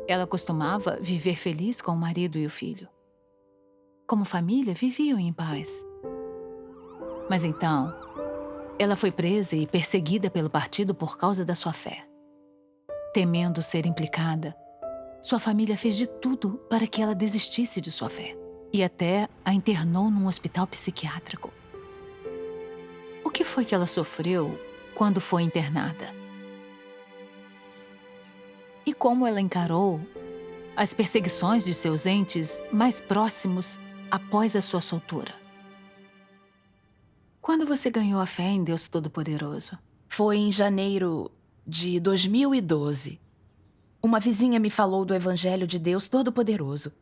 Ela costumava viver feliz com o marido e o filho. Como família, viviam em paz. Mas então, ela foi presa e perseguida pelo partido por causa da sua fé. Temendo ser implicada, sua família fez de tudo para que ela desistisse de sua fé e até a internou num hospital psiquiátrico. O que foi que ela sofreu quando foi internada? E como ela encarou as perseguições de seus entes mais próximos após a sua soltura? Quando você ganhou a fé em Deus Todo-Poderoso? Foi em janeiro de 2012. Uma vizinha me falou do Evangelho de Deus Todo-Poderoso.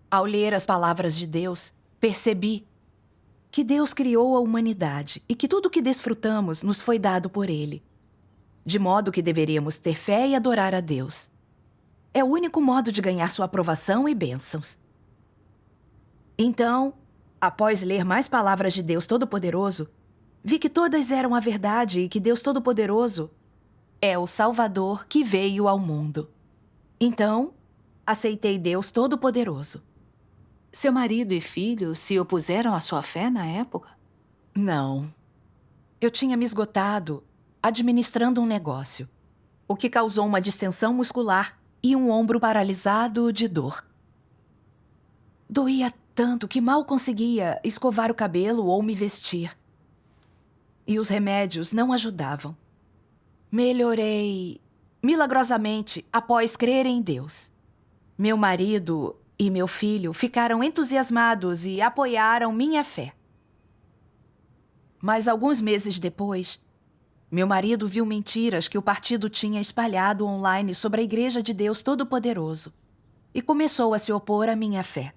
Ao ler as palavras de Deus, percebi que Deus criou a humanidade e que tudo o que desfrutamos nos foi dado por Ele, de modo que deveríamos ter fé e adorar a Deus. É o único modo de ganhar sua aprovação e bênçãos. Então, após ler mais palavras de Deus Todo-Poderoso, vi que todas eram a verdade e que Deus Todo-Poderoso é o Salvador que veio ao mundo. Então, aceitei Deus Todo-Poderoso. Seu marido e filho se opuseram à sua fé na época? Não. Eu tinha me esgotado administrando um negócio, o que causou uma distensão muscular e um ombro paralisado de dor. Doía tanto que mal conseguia escovar o cabelo ou me vestir. E os remédios não ajudavam. Melhorei milagrosamente após crer em Deus. Meu marido e meu filho ficaram entusiasmados e apoiaram minha fé. Mas alguns meses depois, meu marido viu mentiras que o partido tinha espalhado online sobre a Igreja de Deus Todo-Poderoso e começou a se opor à minha fé.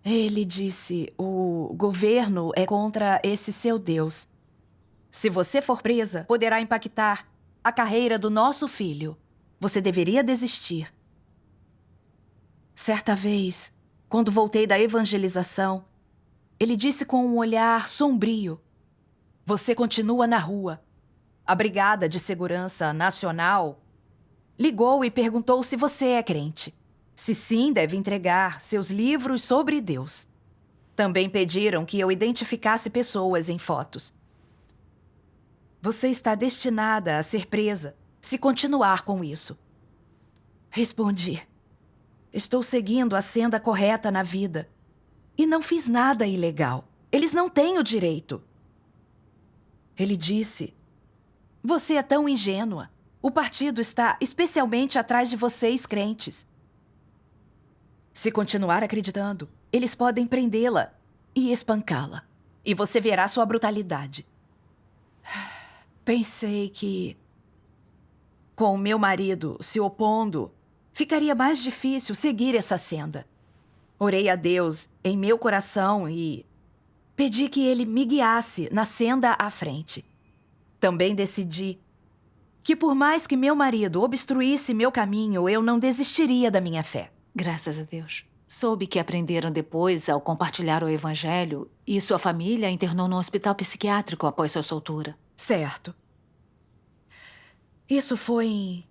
Ele disse: o governo é contra esse seu Deus. Se você for presa, poderá impactar a carreira do nosso filho. Você deveria desistir. Certa vez, quando voltei da evangelização, ele disse com um olhar sombrio: você continua na rua. A Brigada de Segurança Nacional ligou e perguntou se você é crente. Se sim, deve entregar seus livros sobre Deus. Também pediram que eu identificasse pessoas em fotos. Você está destinada a ser presa se continuar com isso. Respondi: estou seguindo a senda correta na vida e não fiz nada ilegal. Eles não têm o direito. Ele disse: você é tão ingênua. O partido está especialmente atrás de vocês, crentes. Se continuar acreditando, eles podem prendê-la e espancá-la. E você verá sua brutalidade. Pensei que, com o meu marido se opondo, ficaria mais difícil seguir essa senda. Orei a Deus em meu coração e pedi que Ele me guiasse na senda à frente. Também decidi que, por mais que meu marido obstruísse meu caminho, eu não desistiria da minha fé. Graças a Deus. Soube que aprenderam depois ao compartilhar o evangelho e sua família a internou num hospital psiquiátrico após sua soltura. Certo. Isso foi em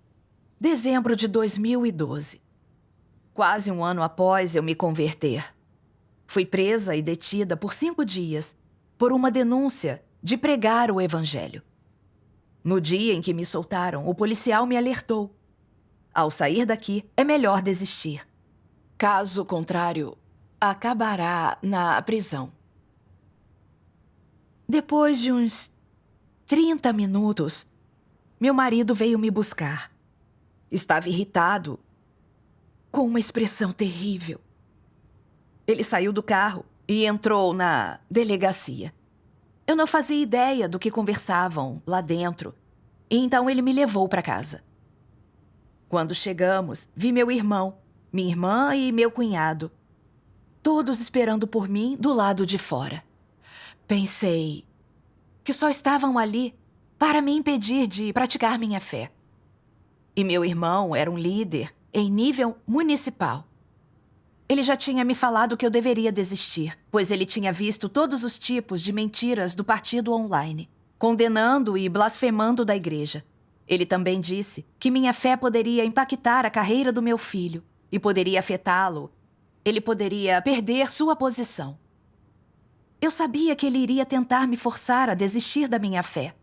dezembro de 2012. Quase um ano após eu me converter. Fui presa e detida por 5 dias por uma denúncia de pregar o evangelho. No dia em que me soltaram, o policial me alertou: ao sair daqui, é melhor desistir. Caso contrário, acabará na prisão. Depois de uns 30 minutos, meu marido veio me buscar. Estava irritado, com uma expressão terrível. Ele saiu do carro e entrou na delegacia. Eu não fazia ideia do que conversavam lá dentro, e então ele me levou para casa. Quando chegamos, vi meu irmão, minha irmã e meu cunhado, todos esperando por mim do lado de fora. Pensei que só estavam ali para me impedir de praticar minha fé. E meu irmão era um líder em nível municipal. Ele já tinha me falado que eu deveria desistir, pois ele tinha visto todos os tipos de mentiras do partido online, condenando e blasfemando da igreja. Ele também disse que minha fé poderia impactar a carreira do meu filho e poderia afetá-lo. Ele poderia perder sua posição. Eu sabia que ele iria tentar me forçar a desistir da minha fé.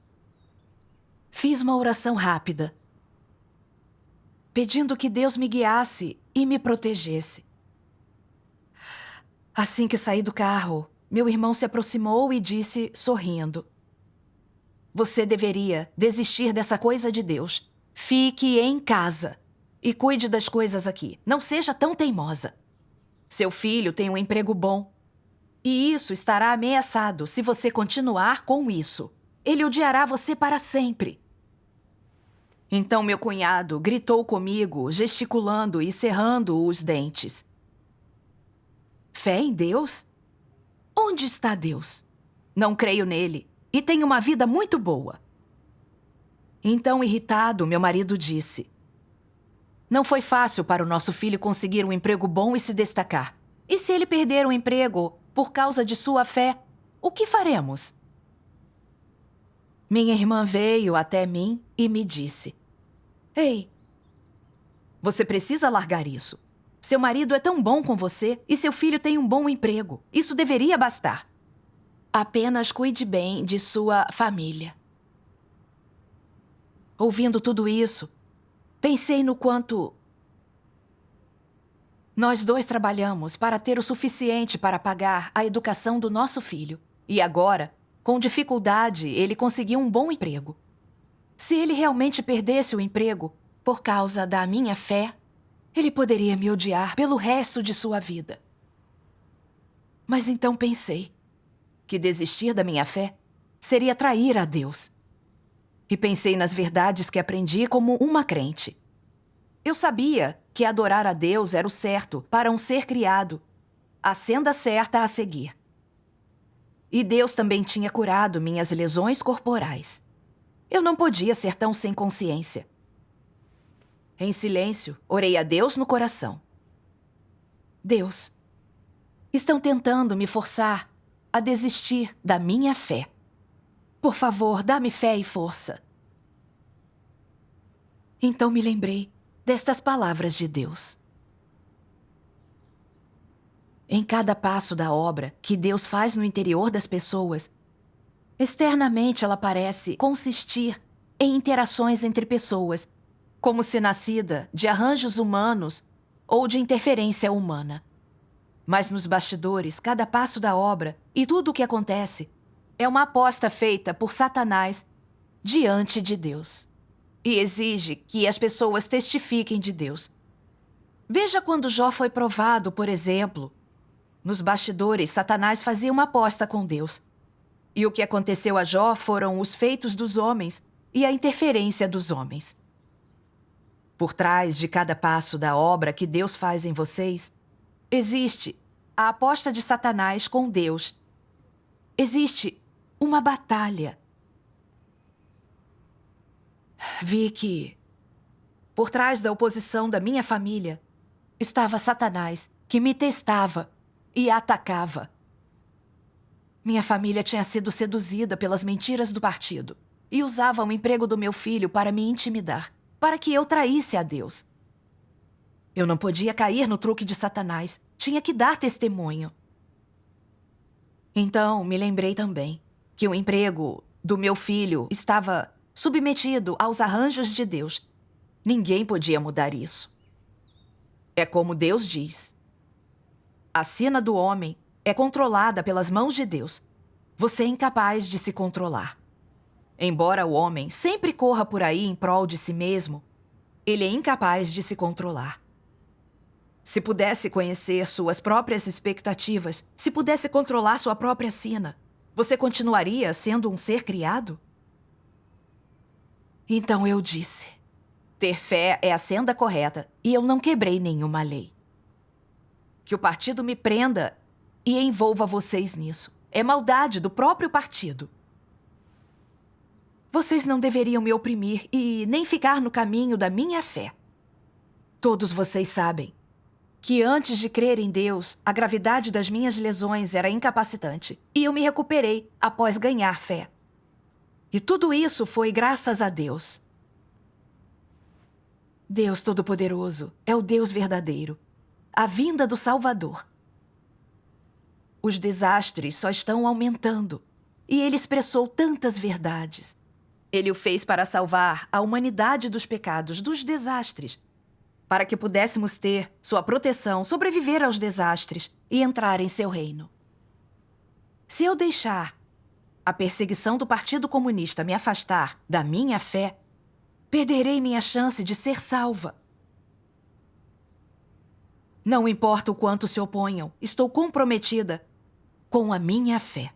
Fiz uma oração rápida, pedindo que Deus me guiasse e me protegesse. Assim que saí do carro, meu irmão se aproximou e disse, sorrindo: "Você deveria desistir dessa coisa de Deus. Fique em casa e cuide das coisas aqui. Não seja tão teimosa. Seu filho tem um emprego bom. E isso estará ameaçado se você continuar com isso. Ele odiará você para sempre." Então meu cunhado gritou comigo, gesticulando e cerrando os dentes. Fé em Deus? Onde está Deus? Não creio nele e tenho uma vida muito boa. Então, irritado, meu marido disse: "Não foi fácil para o nosso filho conseguir um emprego bom e se destacar. E se ele perder o emprego por causa de sua fé, o que faremos?" Minha irmã veio até mim e me disse: "Ei, você precisa largar isso. Seu marido é tão bom com você e seu filho tem um bom emprego. Isso deveria bastar. Apenas cuide bem de sua família." Ouvindo tudo isso, pensei no quanto nós dois trabalhamos para ter o suficiente para pagar a educação do nosso filho. E agora, com dificuldade, ele conseguiu um bom emprego. Se ele realmente perdesse o emprego por causa da minha fé, ele poderia me odiar pelo resto de sua vida. Mas então pensei que desistir da minha fé seria trair a Deus. E pensei nas verdades que aprendi como uma crente. Eu sabia que adorar a Deus era o certo para um ser criado, a senda certa a seguir. E Deus também tinha curado minhas lesões corporais. Eu não podia ser tão sem consciência. Em silêncio, orei a Deus no coração. Deus, estão tentando me forçar a desistir da minha fé. Por favor, dá-me fé e força. Então me lembrei destas palavras de Deus. Em cada passo da obra que Deus faz no interior das pessoas, externamente ela parece consistir em interações entre pessoas, como se nascida de arranjos humanos ou de interferência humana. Mas nos bastidores, cada passo da obra e tudo o que acontece é uma aposta feita por Satanás diante de Deus. E exige que as pessoas testifiquem de Deus. Veja quando Jó foi provado, por exemplo. Nos bastidores, Satanás fazia uma aposta com Deus. E o que aconteceu a Jó foram os feitos dos homens e a interferência dos homens. Por trás de cada passo da obra que Deus faz em vocês, existe a aposta de Satanás com Deus. Existe uma batalha. Vi que, por trás da oposição da minha família, estava Satanás, que me testava e atacava. Minha família tinha sido seduzida pelas mentiras do partido e usava o emprego do meu filho para me intimidar, para que eu traísse a Deus. Eu não podia cair no truque de Satanás, tinha que dar testemunho. Então, me lembrei também que o emprego do meu filho estava submetido aos arranjos de Deus. Ninguém podia mudar isso. É como Deus diz: a sina do homem é controlada pelas mãos de Deus. Você é incapaz de se controlar. Embora o homem sempre corra por aí em prol de si mesmo, ele é incapaz de se controlar. Se pudesse conhecer suas próprias expectativas, se pudesse controlar sua própria sina, você continuaria sendo um ser criado? Então eu disse: ter fé é a senda correta e eu não quebrei nenhuma lei. Que o partido me prenda e envolva vocês nisso. É maldade do próprio partido. Vocês não deveriam me oprimir e nem ficar no caminho da minha fé. Todos vocês sabem que antes de crer em Deus, a gravidade das minhas lesões era incapacitante e eu me recuperei após ganhar fé. E tudo isso foi graças a Deus. Deus Todo-Poderoso é o Deus verdadeiro, a vinda do Salvador. Os desastres só estão aumentando, e ele expressou tantas verdades. Ele o fez para salvar a humanidade dos pecados, dos desastres, para que pudéssemos ter sua proteção, sobreviver aos desastres e entrar em seu reino. Se eu deixar a perseguição do Partido Comunista me afastar da minha fé, perderei minha chance de ser salva. Não importa o quanto se oponham, estou comprometida com a minha fé.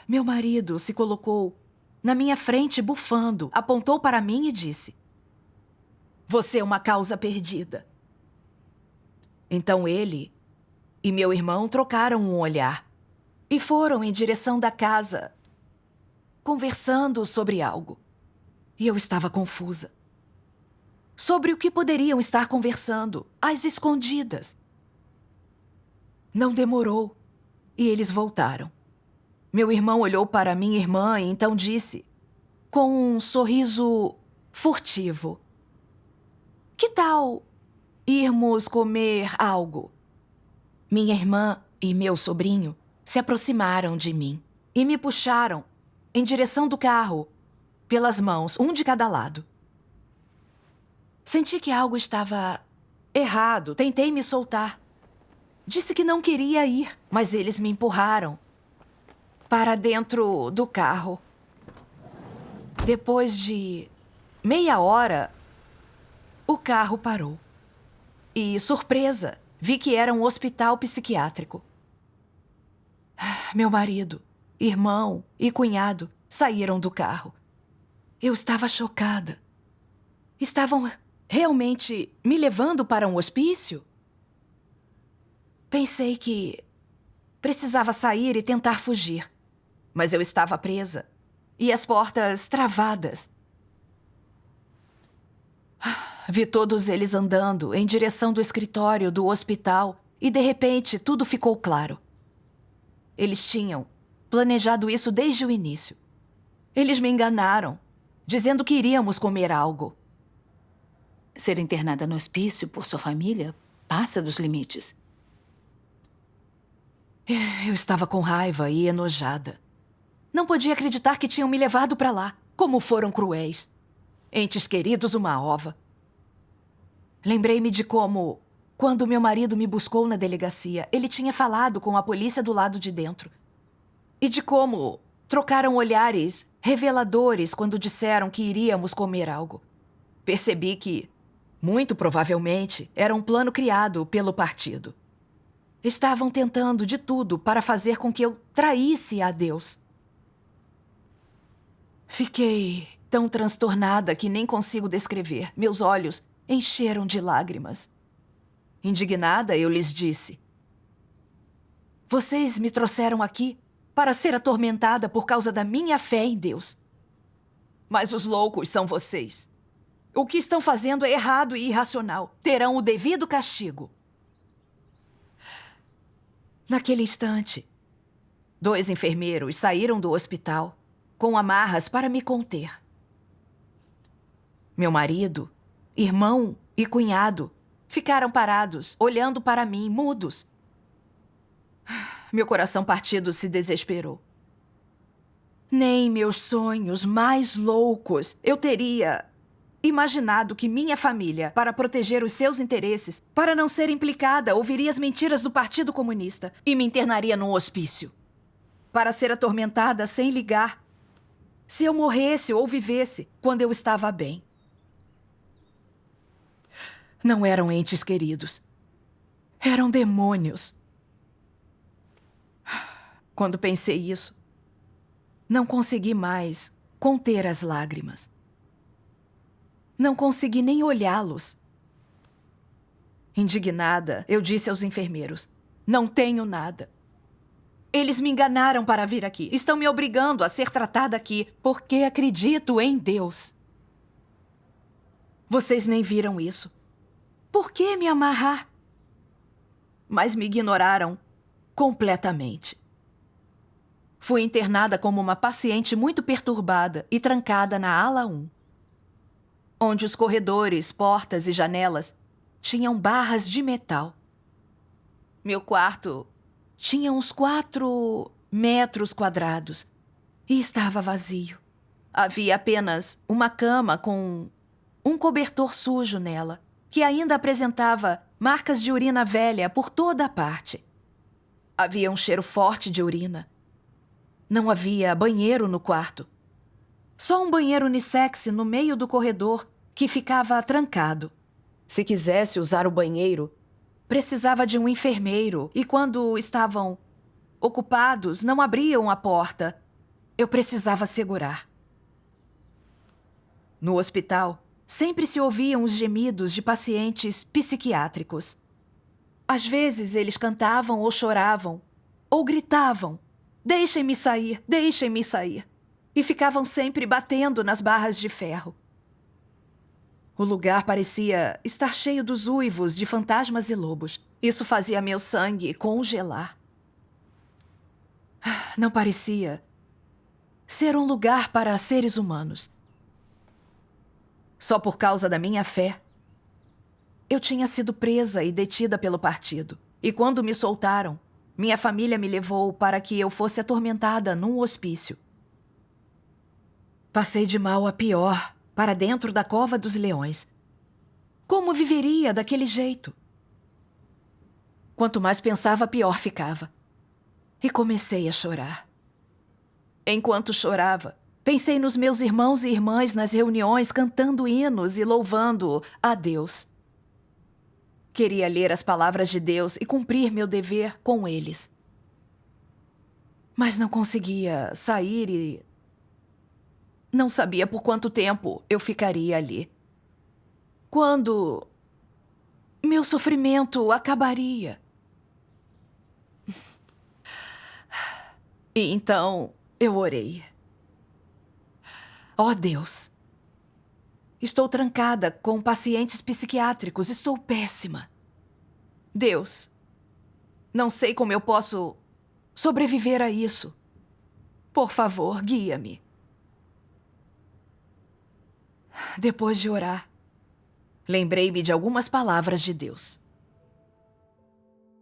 Meu marido se colocou na minha frente bufando, apontou para mim e disse: "Você é uma causa perdida." Então ele e meu irmão trocaram um olhar e foram em direção da casa, conversando sobre algo. E eu estava confusa. Sobre o que poderiam estar conversando, às escondidas. Não demorou, e eles voltaram. Meu irmão olhou para minha irmã e então disse, com um sorriso furtivo: "Que tal irmos comer algo?" Minha irmã e meu sobrinho se aproximaram de mim e me puxaram em direção do carro, pelas mãos, um de cada lado. Senti que algo estava errado, tentei me soltar. Disse que não queria ir, mas eles me empurraram para dentro do carro. Depois de meia hora, o carro parou. E, surpresa, vi que era um hospital psiquiátrico. Meu marido, irmão e cunhado saíram do carro. Eu estava chocada. Estavam realmente me levando para um hospício? Pensei que precisava sair e tentar fugir, mas eu estava presa e as portas travadas. Vi todos eles andando em direção do escritório do hospital e, de repente, tudo ficou claro. Eles tinham planejado isso desde o início. Eles me enganaram, dizendo que iríamos comer algo. Ser internada no hospício por sua família passa dos limites. Eu estava com raiva e enojada. Não podia acreditar que tinham me levado para lá. Como foram cruéis. Entes queridos, uma ova. Lembrei-me de como, quando meu marido me buscou na delegacia, ele tinha falado com a polícia do lado de dentro. E de como trocaram olhares reveladores quando disseram que iríamos comer algo. Percebi que, muito provavelmente, era um plano criado pelo partido. Estavam tentando de tudo para fazer com que eu traísse a Deus. Fiquei tão transtornada que nem consigo descrever. Meus olhos encheram de lágrimas. Indignada, eu lhes disse: "Vocês me trouxeram aqui para ser atormentada por causa da minha fé em Deus. Mas os loucos são vocês. O que estão fazendo é errado e irracional. Terão o devido castigo." Naquele instante, 2 enfermeiros saíram do hospital com amarras para me conter. Meu marido, irmão e cunhado ficaram parados, olhando para mim, mudos. Meu coração partido se desesperou. Nem meus sonhos mais loucos eu teria imaginado que minha família, para proteger os seus interesses, para não ser implicada, ouviria as mentiras do Partido Comunista e me internaria num hospício. Para ser atormentada sem ligar, se eu morresse ou vivesse quando eu estava bem. Não eram entes queridos. Eram demônios. Quando pensei isso, não consegui mais conter as lágrimas. Não consegui nem olhá-los. Indignada, eu disse aos enfermeiros: "Não tenho nada. Eles me enganaram para vir aqui. Estão me obrigando a ser tratada aqui porque acredito em Deus. Vocês nem viram isso. Por que me amarrar?" Mas me ignoraram completamente. Fui internada como uma paciente muito perturbada e trancada na ala 1. onde os corredores, portas e janelas tinham barras de metal. Meu quarto tinha uns 4 metros quadrados e estava vazio. Havia apenas uma cama com um cobertor sujo nela, que ainda apresentava marcas de urina velha por toda a parte. Havia um cheiro forte de urina. Não havia banheiro no quarto. Só um banheiro unissex no meio do corredor que ficava trancado. Se quisesse usar o banheiro, precisava de um enfermeiro e quando estavam ocupados, não abriam a porta. Eu precisava segurar. No hospital, sempre se ouviam os gemidos de pacientes psiquiátricos. Às vezes eles cantavam ou choravam, ou gritavam, deixem-me sair, deixem-me sair. E ficavam sempre batendo nas barras de ferro. O lugar parecia estar cheio dos uivos de fantasmas e lobos. Isso fazia meu sangue congelar. Não parecia ser um lugar para seres humanos. Só por causa da minha fé, eu tinha sido presa e detida pelo partido. E quando me soltaram, minha família me levou para que eu fosse atormentada num hospício. Passei de mal a pior, para dentro da cova dos leões. Como viveria daquele jeito? Quanto mais pensava, pior ficava. E comecei a chorar. Enquanto chorava, pensei nos meus irmãos e irmãs nas reuniões cantando hinos e louvando a Deus. Queria ler as palavras de Deus e cumprir meu dever com eles. Mas não conseguia sair e não sabia por quanto tempo eu ficaria ali. Quando meu sofrimento acabaria. E então eu orei. Ó Deus, estou trancada com pacientes psiquiátricos, estou péssima. Deus, não sei como eu posso sobreviver a isso. Por favor, guia-me. Depois de orar, lembrei-me de algumas palavras de Deus.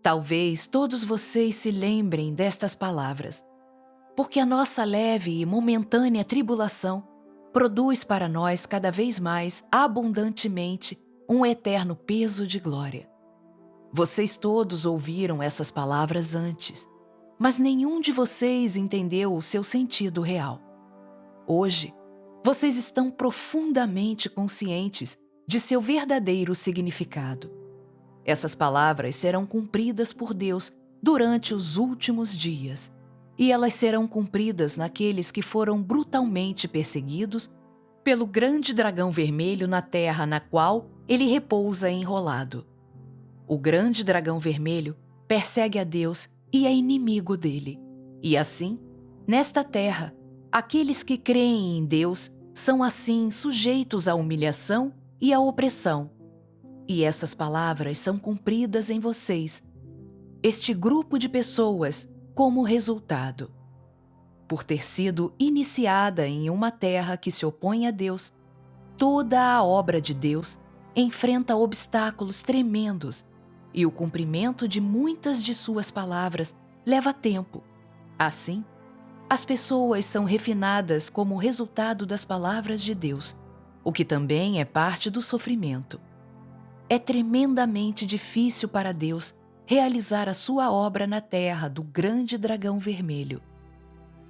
Talvez todos vocês se lembrem destas palavras, porque a nossa leve e momentânea tribulação produz para nós cada vez mais abundantemente um eterno peso de glória. Vocês todos ouviram essas palavras antes, mas nenhum de vocês entendeu o seu sentido real. Hoje, vocês estão profundamente conscientes de seu verdadeiro significado. Essas palavras serão cumpridas por Deus durante os últimos dias, e elas serão cumpridas naqueles que foram brutalmente perseguidos pelo grande dragão vermelho na terra na qual ele repousa enrolado. O grande dragão vermelho persegue a Deus e é inimigo dele. E assim, nesta terra, aqueles que creem em Deus são assim sujeitos à humilhação e à opressão. E essas palavras são cumpridas em vocês, este grupo de pessoas, como resultado. Por ter sido iniciada em uma terra que se opõe a Deus, toda a obra de Deus enfrenta obstáculos tremendos e o cumprimento de muitas de suas palavras leva tempo. Assim, as pessoas são refinadas como resultado das palavras de Deus, o que também é parte do sofrimento. É tremendamente difícil para Deus realizar a sua obra na terra do grande dragão vermelho.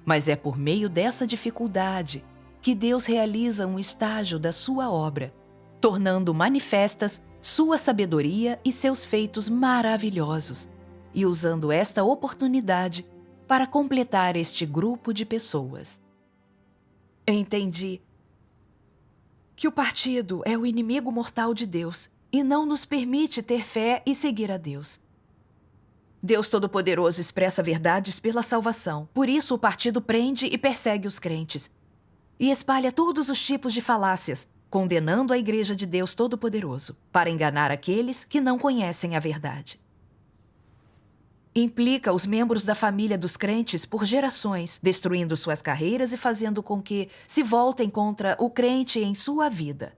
Mas é por meio dessa dificuldade que Deus realiza um estágio da sua obra, tornando manifestas sua sabedoria e seus feitos maravilhosos, e usando esta oportunidade para completar este grupo de pessoas. Entendi que o partido é o inimigo mortal de Deus e não nos permite ter fé e seguir a Deus. Deus Todo-Poderoso expressa verdades pela salvação, por isso o partido prende e persegue os crentes e espalha todos os tipos de falácias, condenando a Igreja de Deus Todo-Poderoso para enganar aqueles que não conhecem a verdade. Implica os membros da família dos crentes por gerações, destruindo suas carreiras e fazendo com que se voltem contra o crente em sua vida.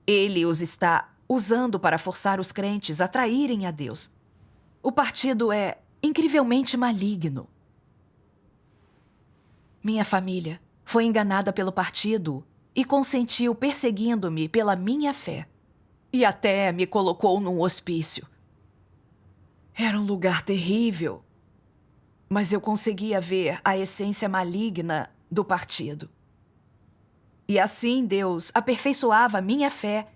Ele os está usando para forçar os crentes a traírem a Deus. O partido é incrivelmente maligno. Minha família foi enganada pelo partido e consentiu perseguindo-me pela minha fé. E até me colocou num hospício. Era um lugar terrível, mas eu conseguia ver a essência maligna do partido. E assim Deus aperfeiçoava minha fé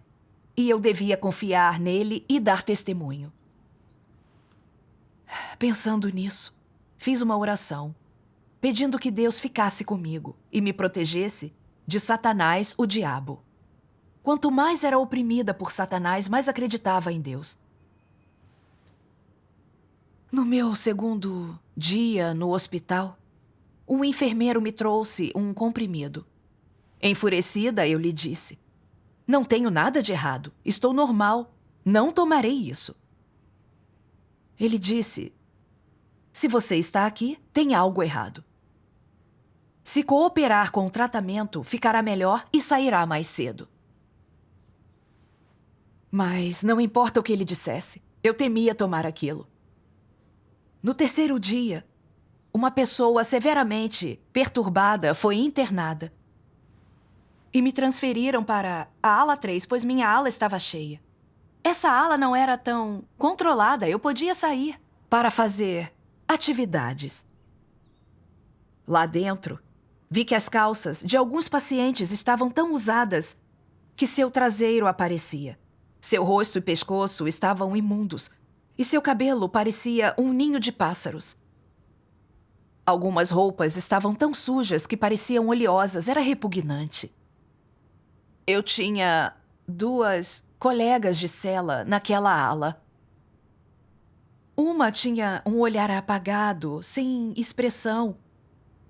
e eu devia confiar nele e dar testemunho. Pensando nisso, fiz uma oração, pedindo que Deus ficasse comigo e me protegesse de Satanás, o diabo. Quanto mais era oprimida por Satanás, mais acreditava em Deus. No meu segundo dia no hospital, um enfermeiro me trouxe um comprimido. Enfurecida, eu lhe disse: "Não tenho nada de errado. Estou normal. Não tomarei isso." Ele disse: "Se você está aqui, tem algo errado. Se cooperar com o tratamento, ficará melhor e sairá mais cedo." Mas não importa o que ele dissesse, eu temia tomar aquilo. No terceiro dia, uma pessoa severamente perturbada foi internada. E me transferiram para a ala 3, pois minha ala estava cheia. Essa ala não era tão controlada, eu podia sair para fazer atividades. Lá dentro, vi que as calças de alguns pacientes estavam tão usadas que seu traseiro aparecia. Seu rosto e pescoço estavam imundos e seu cabelo parecia um ninho de pássaros. Algumas roupas estavam tão sujas que pareciam oleosas, era repugnante. Eu tinha 2 colegas de cela naquela ala. Uma tinha um olhar apagado, sem expressão,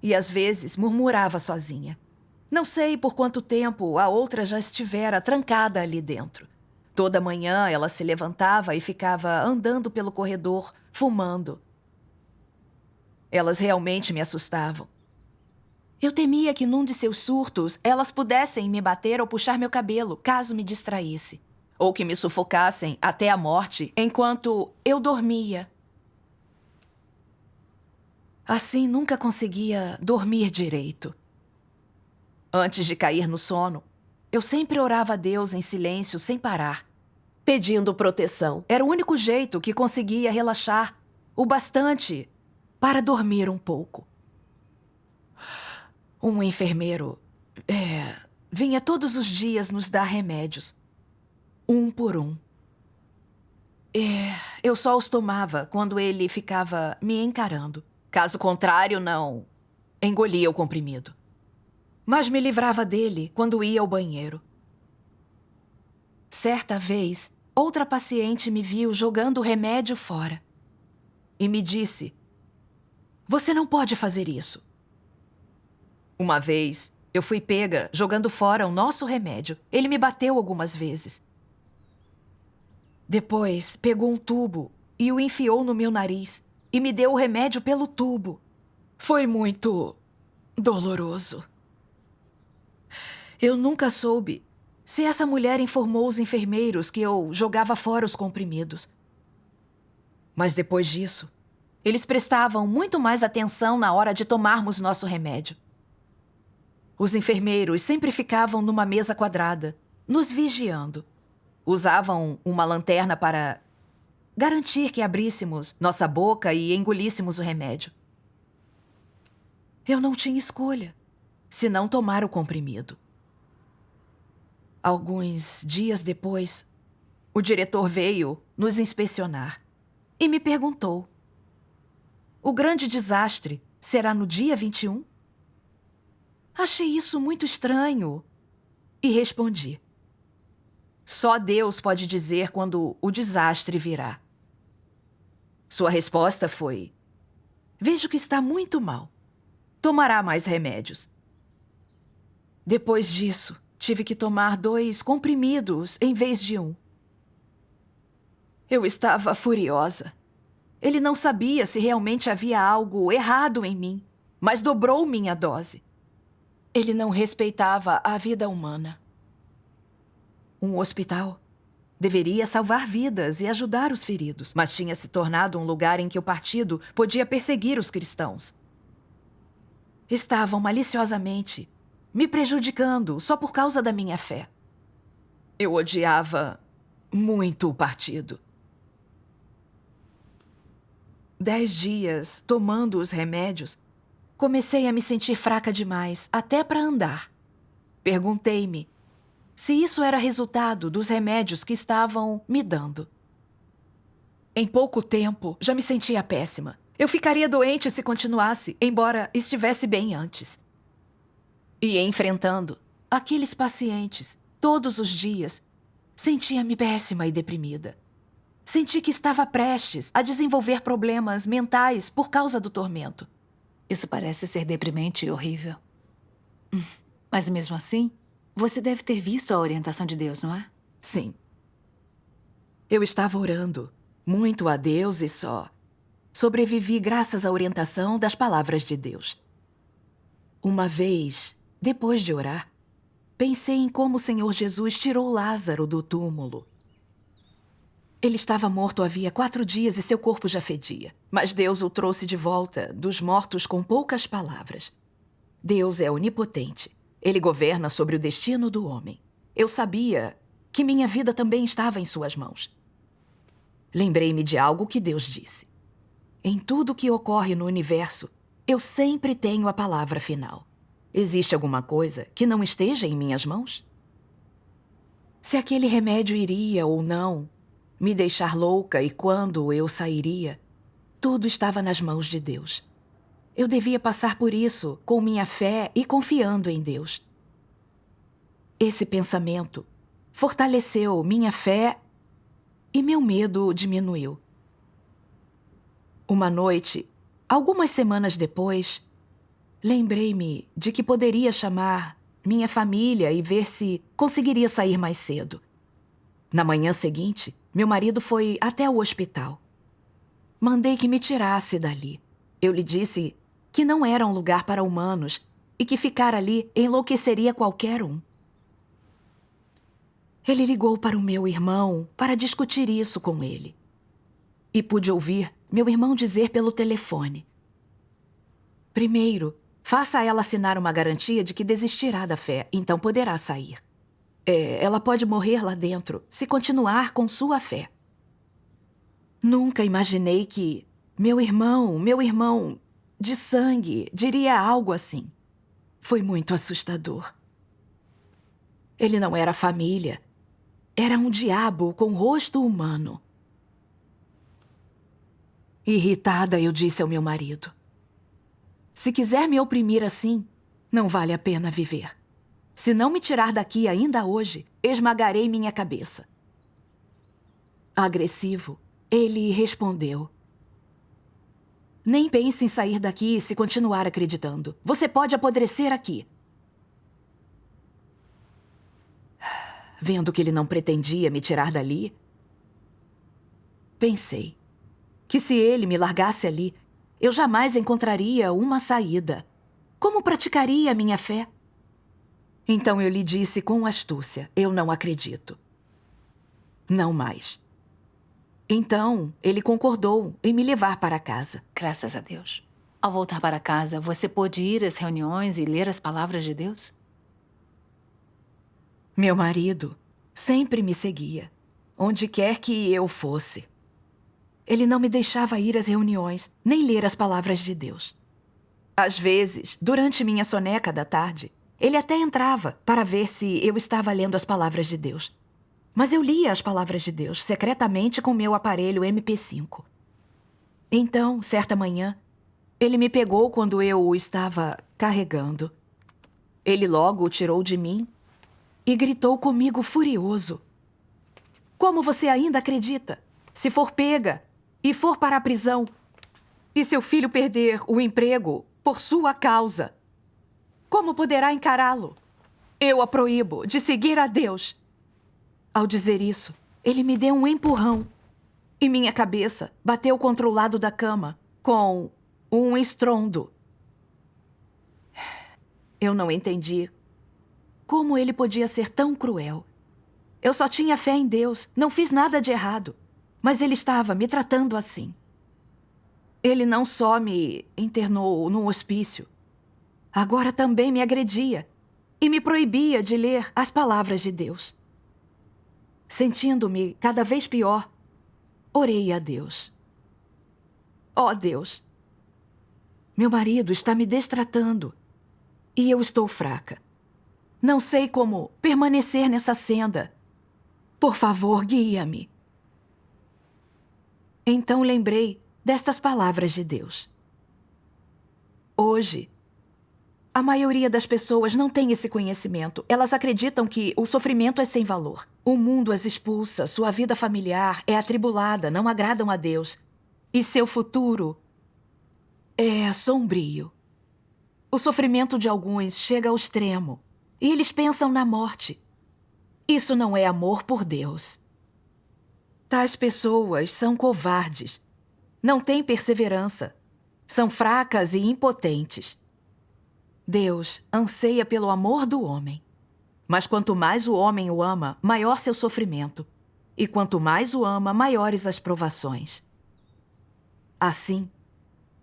e às vezes murmurava sozinha. Não sei por quanto tempo a outra já estivera trancada ali dentro. Toda manhã ela se levantava e ficava andando pelo corredor, fumando. Elas realmente me assustavam. Eu temia que num de seus surtos elas pudessem me bater ou puxar meu cabelo, caso me distraísse. Ou que me sufocassem até a morte enquanto eu dormia. Assim nunca conseguia dormir direito. Antes de cair no sono, eu sempre orava a Deus em silêncio sem parar, pedindo proteção. Era o único jeito que conseguia relaxar o bastante para dormir um pouco. Um enfermeiro vinha todos os dias nos dar remédios, um por um. Eu só os tomava quando ele ficava me encarando. Caso contrário, não engolia o comprimido. Mas me livrava dele quando ia ao banheiro. Certa vez, outra paciente me viu jogando o remédio fora e me disse: "Você não pode fazer isso." Uma vez, eu fui pega jogando fora o nosso remédio. Ele me bateu algumas vezes. Depois, pegou um tubo e o enfiou no meu nariz e me deu o remédio pelo tubo. Foi muito doloroso. Eu nunca soube se essa mulher informou os enfermeiros que eu jogava fora os comprimidos. Mas depois disso, eles prestavam muito mais atenção na hora de tomarmos nosso remédio. Os enfermeiros sempre ficavam numa mesa quadrada, nos vigiando. Usavam uma lanterna para garantir que abríssemos nossa boca e engolíssemos o remédio. Eu não tinha escolha, senão tomar o comprimido. Alguns dias depois, o diretor veio nos inspecionar e me perguntou: "O grande desastre será no dia 21?" Achei isso muito estranho e respondi: "Só Deus pode dizer quando o desastre virá." Sua resposta foi: "Vejo que está muito mal. Tomará mais remédios." Depois disso, tive que tomar 2 comprimidos em vez de 1. Eu estava furiosa. Ele não sabia se realmente havia algo errado em mim, mas dobrou minha dose. Ele não respeitava a vida humana. Um hospital. Deveria salvar vidas e ajudar os feridos, mas tinha se tornado um lugar em que o partido podia perseguir os cristãos. Estavam maliciosamente me prejudicando só por causa da minha fé. Eu odiava muito o partido. 10 dias tomando os remédios, comecei a me sentir fraca demais, até para andar. Perguntei-me se isso era resultado dos remédios que estavam me dando. Em pouco tempo, já me sentia péssima. Eu ficaria doente se continuasse, embora estivesse bem antes. E enfrentando aqueles pacientes todos os dias, sentia-me péssima e deprimida. Senti que estava prestes a desenvolver problemas mentais por causa do tormento. Isso parece ser deprimente e horrível. Mas mesmo assim, você deve ter visto a orientação de Deus, não é? Sim. Eu estava orando muito a Deus e só sobrevivi graças à orientação das palavras de Deus. Uma vez, depois de orar, pensei em como o Senhor Jesus tirou Lázaro do túmulo. Ele estava morto havia 4 dias e seu corpo já fedia. Mas Deus o trouxe de volta dos mortos com poucas palavras. Deus é onipotente. Ele governa sobre o destino do homem. Eu sabia que minha vida também estava em suas mãos. Lembrei-me de algo que Deus disse. Em tudo que ocorre no universo, eu sempre tenho a palavra final. Existe alguma coisa que não esteja em minhas mãos? Se aquele remédio iria ou não me deixar louca e quando eu sairia, tudo estava nas mãos de Deus. Eu devia passar por isso com minha fé e confiando em Deus. Esse pensamento fortaleceu minha fé e meu medo diminuiu. Uma noite, algumas semanas depois, lembrei-me de que poderia chamar minha família e ver se conseguiria sair mais cedo. Na manhã seguinte, meu marido foi até o hospital. Mandei que me tirasse dali. Eu lhe disse que não era um lugar para humanos e que ficar ali enlouqueceria qualquer um. Ele ligou para o meu irmão para discutir isso com ele. E pude ouvir meu irmão dizer pelo telefone: primeiro, faça a ela assinar uma garantia de que desistirá da fé, então poderá sair. Ela pode morrer lá dentro se continuar com sua fé. Nunca imaginei que meu irmão de sangue, diria algo assim. Foi muito assustador. Ele não era família. Era um diabo com rosto humano. Irritada, eu disse ao meu marido: se quiser me oprimir assim, não vale a pena viver. Se não me tirar daqui ainda hoje, esmagarei minha cabeça. Agressivo, ele respondeu: nem pense em sair daqui se continuar acreditando. Você pode apodrecer aqui. Vendo que ele não pretendia me tirar dali, pensei que se ele me largasse ali, eu jamais encontraria uma saída. Como praticaria a minha fé? Então eu lhe disse com astúcia: eu não acredito. Não mais. Então, ele concordou em me levar para casa. Graças a Deus. Ao voltar para casa, você pôde ir às reuniões e ler as palavras de Deus? Meu marido sempre me seguia, onde quer que eu fosse. Ele não me deixava ir às reuniões, nem ler as palavras de Deus. Às vezes, durante minha soneca da tarde, ele até entrava para ver se eu estava lendo as palavras de Deus. Mas eu lia as palavras de Deus secretamente com meu aparelho MP5. Então, certa manhã, ele me pegou quando eu o estava carregando. Ele logo o tirou de mim e gritou comigo furioso: como você ainda acredita? Se for pega e for para a prisão, e seu filho perder o emprego por sua causa, como poderá encará-lo? Eu a proíbo de seguir a Deus. Ao dizer isso, ele me deu um empurrão e minha cabeça bateu contra o lado da cama com um estrondo. Eu não entendi como ele podia ser tão cruel. Eu só tinha fé em Deus, não fiz nada de errado. Mas ele estava me tratando assim. Ele não só me internou num hospício, agora também me agredia e me proibia de ler as palavras de Deus. Sentindo-me cada vez pior, orei a Deus. Ó Deus, meu marido está me destratando e eu estou fraca. Não sei como permanecer nessa senda. Por favor, guia-me. Então lembrei destas palavras de Deus. Hoje, a maioria das pessoas não tem esse conhecimento. Elas acreditam que o sofrimento é sem valor. O mundo as expulsa, sua vida familiar é atribulada, não agradam a Deus. E seu futuro é sombrio. O sofrimento de alguns chega ao extremo e eles pensam na morte. Isso não é amor por Deus. Tais pessoas são covardes, não têm perseverança, são fracas e impotentes. Deus anseia pelo amor do homem. Mas quanto mais o homem o ama, maior seu sofrimento. E quanto mais o ama, maiores as provações. Assim,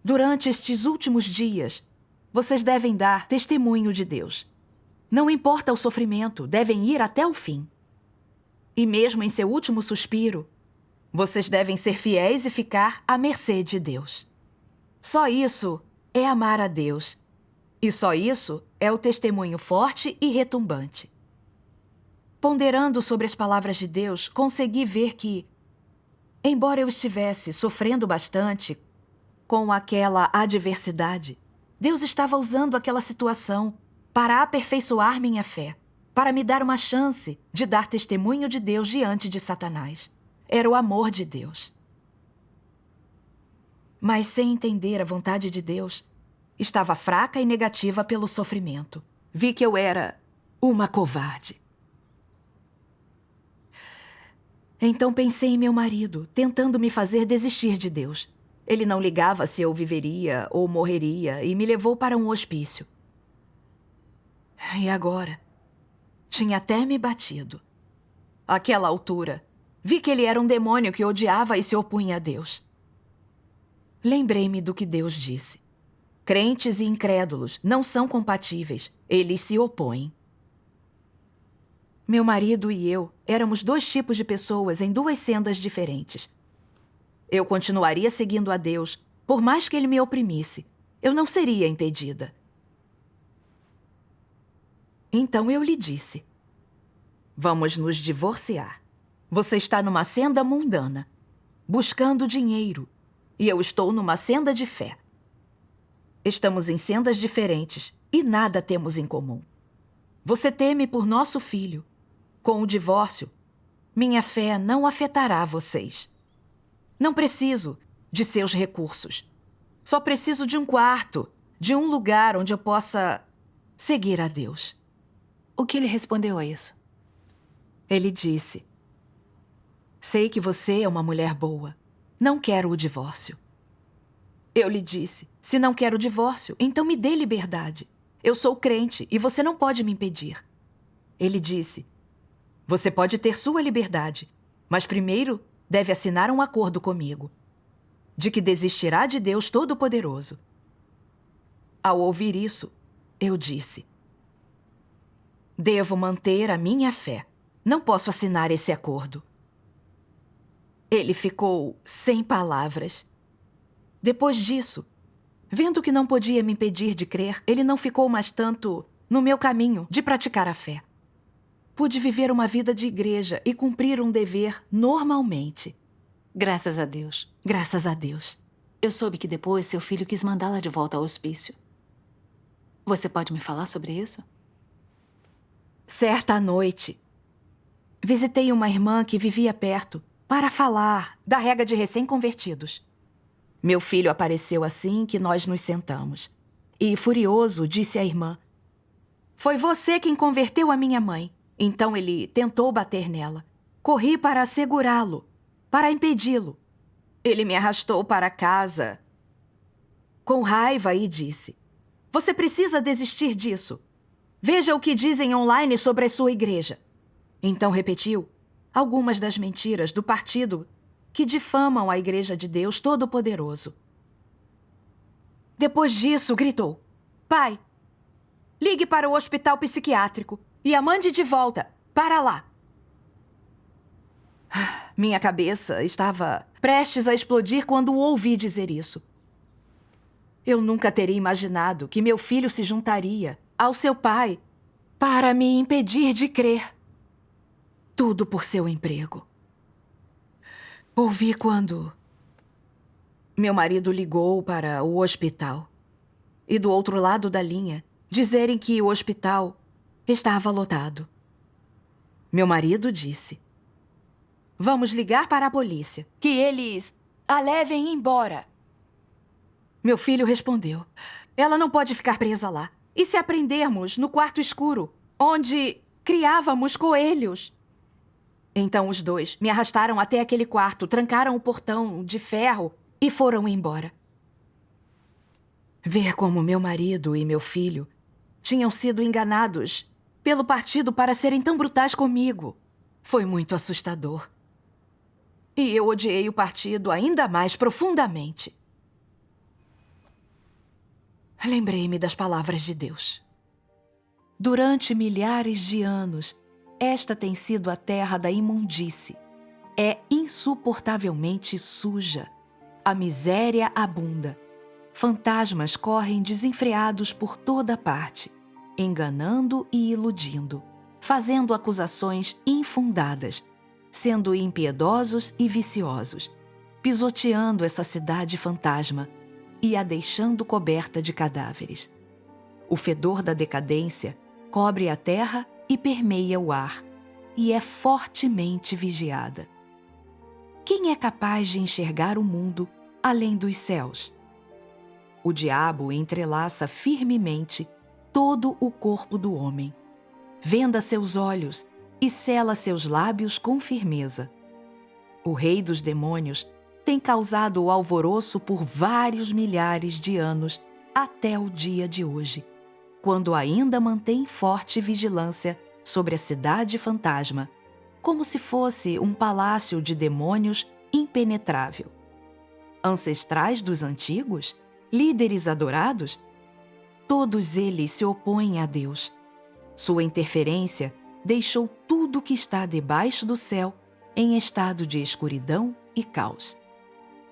durante estes últimos dias, vocês devem dar testemunho de Deus. Não importa o sofrimento, devem ir até o fim. E mesmo em seu último suspiro, vocês devem ser fiéis e ficar à mercê de Deus. Só isso é amar a Deus. E só isso é o testemunho forte e retumbante. Ponderando sobre as palavras de Deus, consegui ver que, embora eu estivesse sofrendo bastante com aquela adversidade, Deus estava usando aquela situação para aperfeiçoar minha fé, para me dar uma chance de dar testemunho de Deus diante de Satanás. Era o amor de Deus. Mas sem entender a vontade de Deus, estava fraca e negativa pelo sofrimento. Vi que eu era uma covarde. Então pensei em meu marido, tentando me fazer desistir de Deus. Ele não ligava se eu viveria ou morreria e me levou para um hospício. E agora? Tinha até me batido. Àquela altura, vi que ele era um demônio que odiava e se opunha a Deus. Lembrei-me do que Deus disse. Crentes e incrédulos não são compatíveis, eles se opõem. Meu marido e eu éramos dois tipos de pessoas em duas sendas diferentes. Eu continuaria seguindo a Deus, por mais que ele me oprimisse. Eu não seria impedida. Então eu lhe disse: vamos nos divorciar. Você está numa senda mundana, buscando dinheiro, e eu estou numa senda de fé. Estamos em sendas diferentes e nada temos em comum. Você teme por nosso filho. Com o divórcio, minha fé não afetará vocês. Não preciso de seus recursos. Só preciso de um quarto, de um lugar onde eu possa seguir a Deus. O que ele respondeu a isso? Ele disse: sei que você é uma mulher boa. Não quero o divórcio. Eu lhe disse: se não quero o divórcio, então me dê liberdade. Eu sou crente e você não pode me impedir. Ele disse: você pode ter sua liberdade, mas primeiro deve assinar um acordo comigo, de que desistirá de Deus Todo-Poderoso. Ao ouvir isso, eu disse: devo manter a minha fé. Não posso assinar esse acordo. Ele ficou sem palavras. Depois disso, vendo que não podia me impedir de crer, ele não ficou mais tanto no meu caminho de praticar a fé. Pude viver uma vida de igreja e cumprir um dever normalmente. Graças a Deus. Graças a Deus. Eu soube que depois seu filho quis mandá-la de volta ao hospício. Você pode me falar sobre isso? Certa noite, visitei uma irmã que vivia perto para falar da rega de recém-convertidos. Meu filho apareceu assim que nós nos sentamos. E, furioso, disse à irmã: foi você quem converteu a minha mãe. Então ele tentou bater nela. Corri para segurá-lo, para impedi-lo. Ele me arrastou para casa com raiva e disse: você precisa desistir disso. Veja o que dizem online sobre a sua igreja. Então repetiu algumas das mentiras do partido que difamam a Igreja de Deus Todo-Poderoso. Depois disso, gritou: "Pai, ligue para o hospital psiquiátrico e a mande de volta para lá." Minha cabeça estava prestes a explodir quando o ouvi dizer isso. Eu nunca teria imaginado que meu filho se juntaria ao seu pai para me impedir de crer. Tudo por seu emprego. Ouvi quando meu marido ligou para o hospital e do outro lado da linha dizerem que o hospital estava lotado. Meu marido disse: "Vamos ligar para a polícia, que eles a levem embora." Meu filho respondeu: "Ela não pode ficar presa lá. E se a prendermos no quarto escuro, onde criávamos coelhos?" Então os dois me arrastaram até aquele quarto, trancaram o portão de ferro e foram embora. Ver como meu marido e meu filho tinham sido enganados pelo partido para serem tão brutais comigo foi muito assustador. E eu odiei o partido ainda mais profundamente. Lembrei-me das palavras de Deus. Durante milhares de anos, esta tem sido a terra da imundície. É insuportavelmente suja. A miséria abunda. Fantasmas correm desenfreados por toda parte, enganando e iludindo, fazendo acusações infundadas, sendo impiedosos e viciosos, pisoteando essa cidade fantasma e a deixando coberta de cadáveres. O fedor da decadência cobre a terra e permeia o ar, e é fortemente vigiada. Quem é capaz de enxergar o mundo além dos céus? O diabo entrelaça firmemente todo o corpo do homem, venda seus olhos e sela seus lábios com firmeza. O rei dos demônios tem causado o alvoroço por vários milhares de anos até o dia de hoje, quando ainda mantém forte vigilância sobre a cidade fantasma, como se fosse um palácio de demônios impenetrável. Ancestrais dos antigos, líderes adorados, todos eles se opõem a Deus. Sua interferência deixou tudo que está debaixo do céu em estado de escuridão e caos.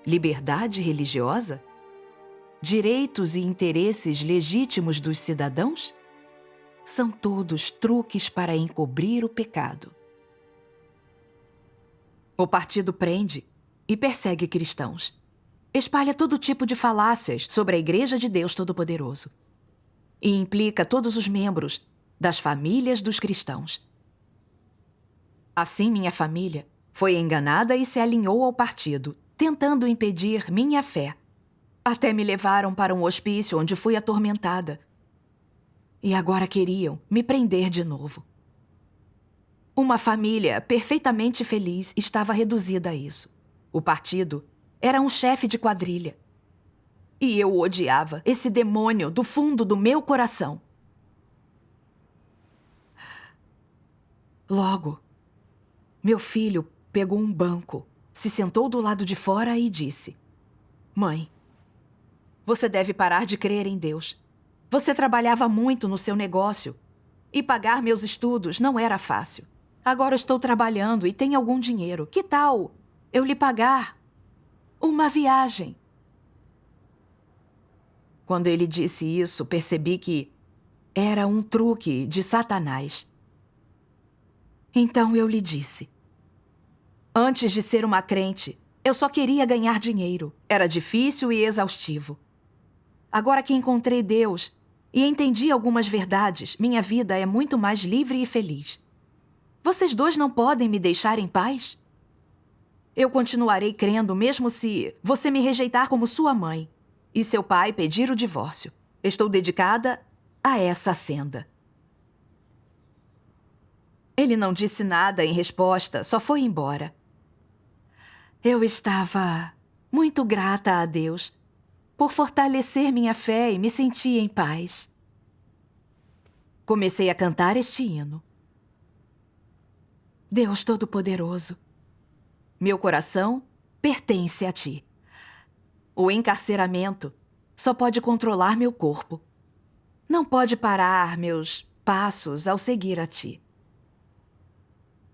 Liberdade religiosa? Direitos e interesses legítimos dos cidadãos? São todos truques para encobrir o pecado. O partido prende e persegue cristãos. Espalha todo tipo de falácias sobre a Igreja de Deus Todo-Poderoso. E implica todos os membros das famílias dos cristãos. Assim, minha família foi enganada e se alinhou ao partido, tentando impedir minha fé. Até me levaram para um hospício onde fui atormentada. E agora queriam me prender de novo. Uma família perfeitamente feliz estava reduzida a isso. O partido era um chefe de quadrilha. E eu odiava esse demônio do fundo do meu coração. Logo, meu filho pegou um banco, se sentou do lado de fora e disse: "Mãe, você deve parar de crer em Deus. Você trabalhava muito no seu negócio e pagar meus estudos não era fácil. Agora estou trabalhando e tenho algum dinheiro. Que tal eu lhe pagar uma viagem?" Quando ele disse isso, percebi que era um truque de Satanás. Então eu lhe disse: "Antes de ser uma crente, eu só queria ganhar dinheiro. Era difícil e exaustivo. Agora que encontrei Deus e entendi algumas verdades, minha vida é muito mais livre e feliz. Vocês dois não podem me deixar em paz? Eu continuarei crendo mesmo se você me rejeitar como sua mãe e seu pai pedir o divórcio. Estou dedicada a essa senda." Ele não disse nada em resposta, só foi embora. Eu estava muito grata a Deus por fortalecer minha fé e me senti em paz. Comecei a cantar este hino. Deus Todo-Poderoso, meu coração pertence a ti. O encarceramento só pode controlar meu corpo. Não pode parar meus passos ao seguir a ti.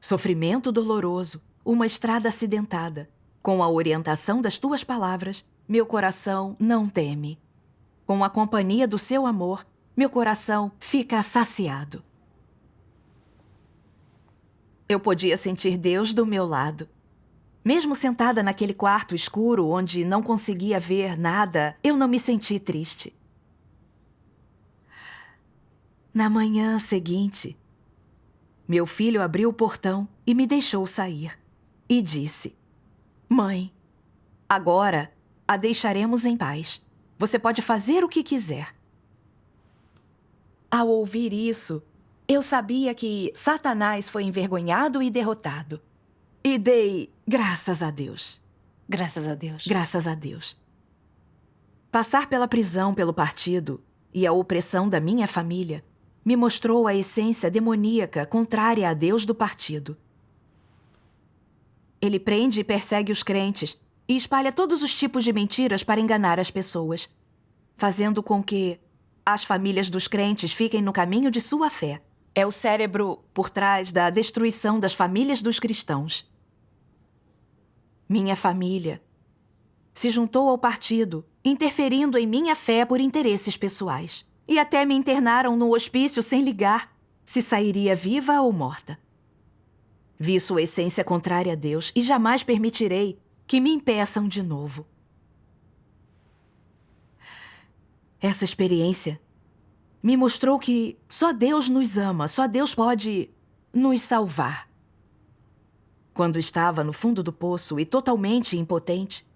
Sofrimento doloroso, uma estrada acidentada. Com a orientação das tuas palavras, meu coração não teme. Com a companhia do seu amor, meu coração fica saciado. Eu podia sentir Deus do meu lado. Mesmo sentada naquele quarto escuro onde não conseguia ver nada, eu não me senti triste. Na manhã seguinte, meu filho abriu o portão e me deixou sair. E disse: Mãe, agora a deixaremos em paz. Você pode fazer o que quiser. Ao ouvir isso, eu sabia que Satanás foi envergonhado e derrotado. E dei graças a Deus. Graças a Deus. Graças a Deus. Passar pela prisão pelo partido e a opressão da minha família me mostrou a essência demoníaca contrária a Deus do partido. Ele prende e persegue os crentes e espalha todos os tipos de mentiras para enganar as pessoas, fazendo com que as famílias dos crentes fiquem no caminho de sua fé. É o cérebro por trás da destruição das famílias dos cristãos. Minha família se juntou ao partido, interferindo em minha fé por interesses pessoais. E até me internaram no hospício sem ligar se sairia viva ou morta. Vi sua essência contrária a Deus e jamais permitirei que me impeçam de novo. Essa experiência me mostrou que só Deus nos ama, só Deus pode nos salvar. Quando estava no fundo do poço e totalmente impotente,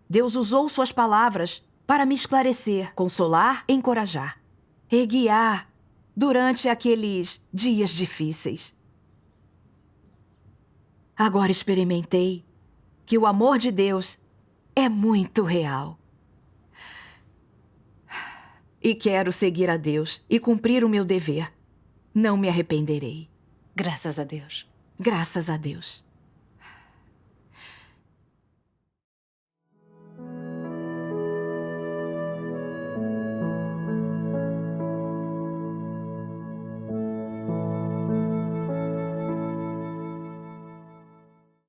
Deus usou suas palavras para me esclarecer, consolar, encorajar e guiar durante aqueles dias difíceis. Agora experimentei que o amor de Deus é muito real. E quero seguir a Deus e cumprir o meu dever. Não me arrependerei. Graças a Deus. Graças a Deus.